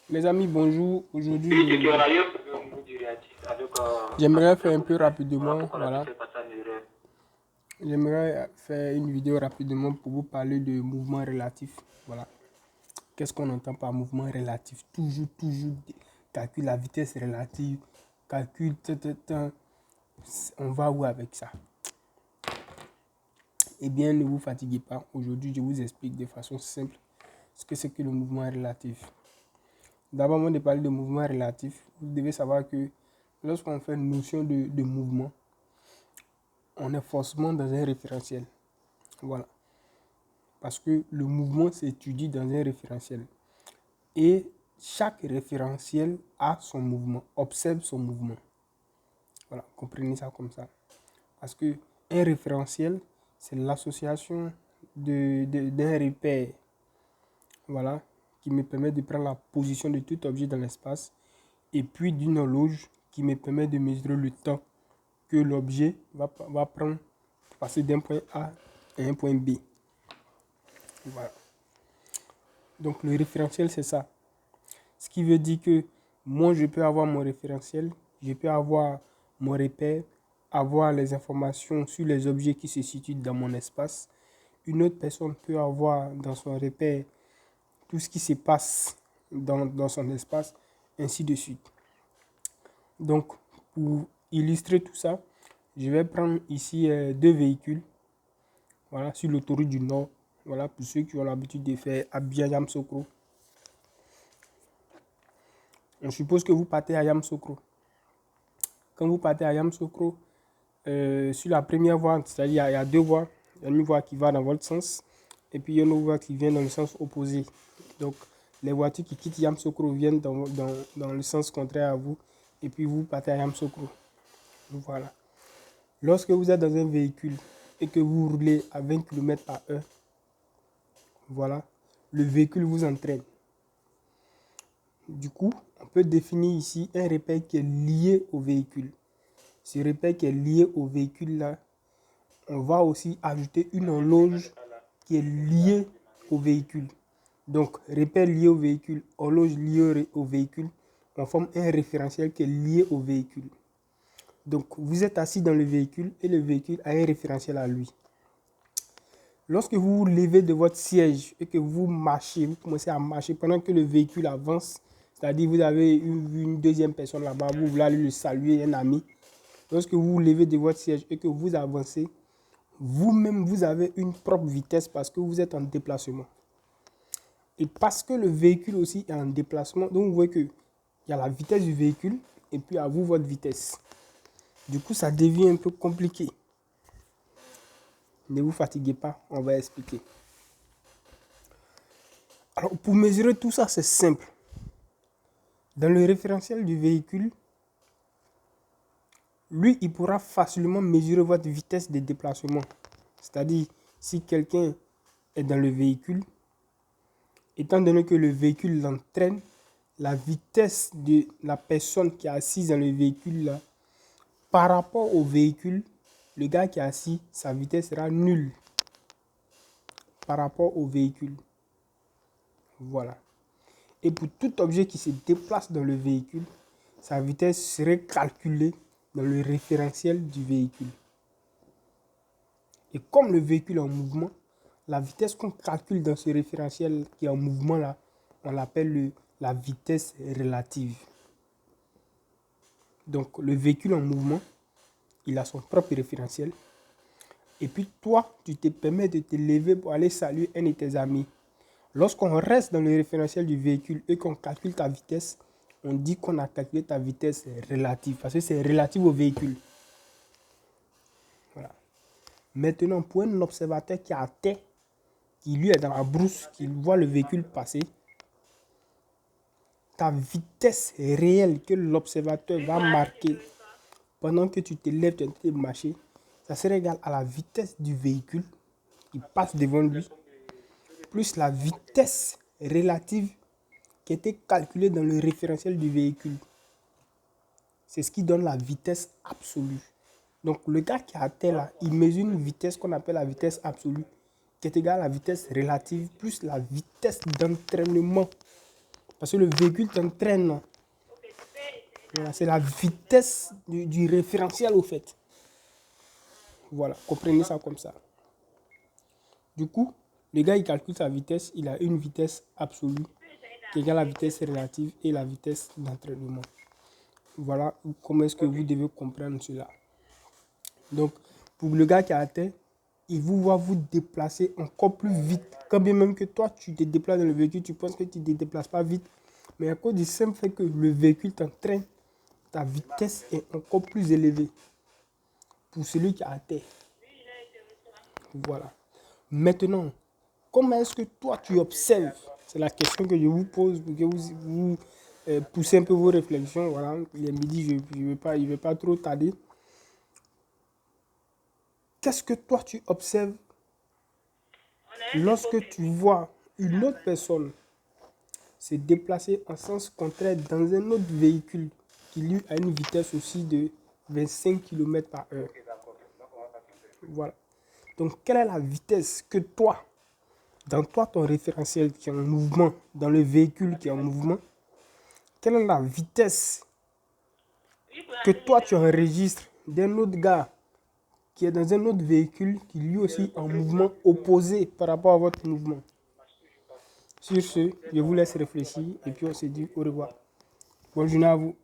Les amis, bonjour. Aujourd'hui, Oui, c'est qu'on a eu un problème au niveau du réactif j'aimerais avec faire le un peu modem. Voilà rapidement, pourquoi on a pu voilà. faire passer en erreur. J'aimerais faire une vidéo rapidement pour vous parler de mouvement relatif. Voilà. Qu'est-ce qu'on entend par mouvement relatif? Toujours, calcule la vitesse relative, calcule, on va où avec ça? Eh bien, ne vous fatiguez pas. Aujourd'hui, je vous explique de façon simple ce que c'est que le mouvement relatif. D'abord, avant de parler de mouvement relatif, vous devez savoir que lorsqu'on fait une notion de mouvement, on est forcément dans un référentiel. Voilà. Parce que le mouvement s'étudie dans un référentiel. Et chaque référentiel a son mouvement, observe son mouvement. Voilà, comprenez ça comme ça. Parce que un référentiel, c'est l'association d'un repère, voilà, qui me permet de prendre la position de tout objet dans l'espace, et puis d'une horloge qui me permet de mesurer le temps que l'objet va prendre pour passer d'un point A à un point B. Voilà. Donc le référentiel, c'est ça. Ce qui veut dire que moi, je peux avoir mon référentiel, je peux avoir mon repère, avoir les informations sur les objets qui se situent dans mon espace. Une autre personne peut avoir dans son repère tout ce qui se passe dans son espace, ainsi de suite. Donc, pour illustrer tout ça, je vais prendre ici deux véhicules, voilà, sur l'autoroute du Nord. Voilà, pour ceux qui ont l'habitude de faire Abidjan-Yamsoukro. On suppose que vous partez à Yamsoukro. Quand vous partez à Yamsoukro, sur la première voie, c'est-à-dire il y a deux voies. Il y a une voie qui va dans votre sens et puis il y a une autre voie qui vient dans le sens opposé. Donc, les voitures qui quittent Yamsoukro viennent dans le sens contraire à vous et puis vous partez à Yamsoukro. Voilà. Lorsque vous êtes dans un véhicule et que vous roulez à 20 km par heure, voilà, le véhicule vous entraîne. Du coup, on peut définir ici un repère qui est lié au véhicule. Ce repère qui est lié au véhicule là, on va aussi ajouter une horloge qui est liée au véhicule. Donc, repère lié au véhicule, horloge liée au véhicule, on forme un référentiel qui est lié au véhicule. Donc, vous êtes assis dans le véhicule et le véhicule a un référentiel à lui. Lorsque vous vous levez de votre siège et que vous marchez, vous commencez à marcher pendant que le véhicule avance, c'est-à-dire vous avez une deuxième personne là-bas, vous voulez aller le saluer, un ami. Lorsque vous vous levez de votre siège et que vous avancez, vous-même, vous avez une propre vitesse parce que vous êtes en déplacement. Et parce que le véhicule aussi est en déplacement, donc vous voyez qu'il y a la vitesse du véhicule et puis à vous, votre vitesse. Du coup, ça devient un peu compliqué. Ne vous fatiguez pas, on va expliquer. Alors, pour mesurer tout ça, c'est simple. Dans le référentiel du véhicule, lui, il pourra facilement mesurer votre vitesse de déplacement. C'est-à-dire, si quelqu'un est dans le véhicule, étant donné que le véhicule l'entraîne, la vitesse de la personne qui est assise dans le véhicule là, par rapport au véhicule, le gars qui est assis, sa vitesse sera nulle par rapport au véhicule. Voilà. Et pour tout objet qui se déplace dans le véhicule, sa vitesse serait calculée dans le référentiel du véhicule. Et comme le véhicule est en mouvement, la vitesse qu'on calcule dans ce référentiel qui est en mouvement là, on l'appelle la vitesse relative. Donc le véhicule en mouvement, il a son propre référentiel. Et puis toi, tu te permets de te lever pour aller saluer un de tes amis. Lorsqu'on reste dans le référentiel du véhicule et qu'on calcule ta vitesse, on dit qu'on a calculé ta vitesse relative parce que c'est relatif au véhicule. Voilà. Maintenant, pour un observateur qui est à terre, qui lui est dans la brousse, qui voit le véhicule passer, ta vitesse réelle que l'observateur va marquer pendant que tu te lèves, tu es en train de marcher, ça serait égal à la vitesse du véhicule qui passe devant lui, plus la vitesse relative qui était calculée dans le référentiel du véhicule. C'est ce qui donne la vitesse absolue. Donc le gars qui est à terre là, il mesure une vitesse qu'on appelle la vitesse absolue, qui est égale à la vitesse relative plus la vitesse d'entraînement Parce que le véhicule t'entraîne. Voilà, c'est la vitesse du référentiel au fait. Voilà, comprenez ça comme ça. Du coup, le gars, il calcule sa vitesse. Il a une vitesse absolue qui égale la vitesse relative et la vitesse d'entraînement. Voilà comment est-ce que vous devez comprendre cela. Donc, pour le gars qui a atteint, il vous voit vous déplacer encore plus vite. Quand bien même que toi, tu te déplaces dans le véhicule, tu penses que tu ne te déplaces pas vite. Mais à cause du simple fait que le véhicule t'entraîne, ta vitesse est encore plus élevée pour celui qui a atteint. Voilà. Maintenant, comment est-ce que toi, tu observes? C'est la question que je vous pose pour que vous poussez un peu vos réflexions. Voilà. Il est midi, je ne vais pas trop tarder. Qu'est-ce que toi, tu observes lorsque tu vois une autre personne se déplacer en sens contraire dans un autre véhicule qui lui a une vitesse aussi de 25 km par heure? Voilà. Donc, quelle est la vitesse que toi, dans toi, ton référentiel qui est en mouvement, dans le véhicule qui est en mouvement, quelle est la vitesse que toi, tu enregistres d'un autre gars qui est dans un autre véhicule qui lui aussi est en mouvement opposé par rapport à votre mouvement? Sur ce, je vous laisse réfléchir et puis on se dit au revoir. Bonne journée à vous.